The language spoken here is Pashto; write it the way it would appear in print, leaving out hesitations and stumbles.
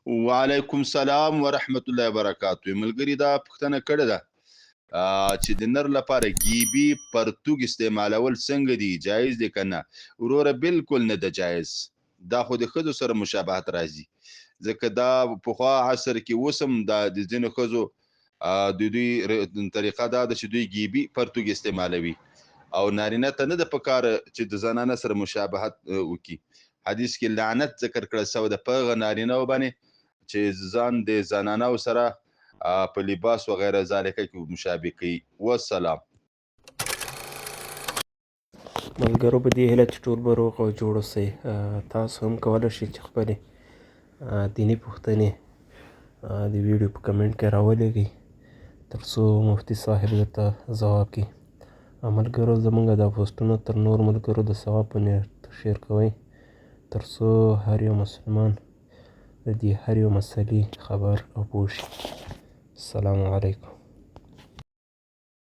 وعلیکم السلام ورحمت الله وبرکاتو. ملګری دا پوښتنه کړې ده چې د نر لپاره ګیبي پرتوګ استعمالول څنګه دي، جایز دي که نه؟ وروره بالکل نه ده جایز. دا خو د ښځو سره مشابهت راځي، ځکه دا پخوا عصر کې اوس هم دا د ځینو ښځو د دوی طریقه دا ده چې دوی ګیبي پرتوګ استعمالوي او نارینه ته نه ده پکار چې د زنانه سره مشابهت وکړي. حدیث کې لعنت ذکر کړی سوی ده په هغه نارینهو باندې چې ځان د زنانو سره په لباس و غیره ذالکه کې مشابه کوي. والسلام. ملګرو په دې هیله چې ټول به روغ او جوړ اوسئ. تاسو هم کولی شئ چې خپلې دیني پوښتنې د ویډیو په کمنټ کې راولېږئ تر څو مفتي صاحب درته ځواب کړي. ملګرو زموږ دا پوسټونه تر نور ملګرو د ثواب په نیت شیر کوئ تر څو هر یو مسلمان د دې هر یو مسلې خبر او پوه شي. السلام علیکم.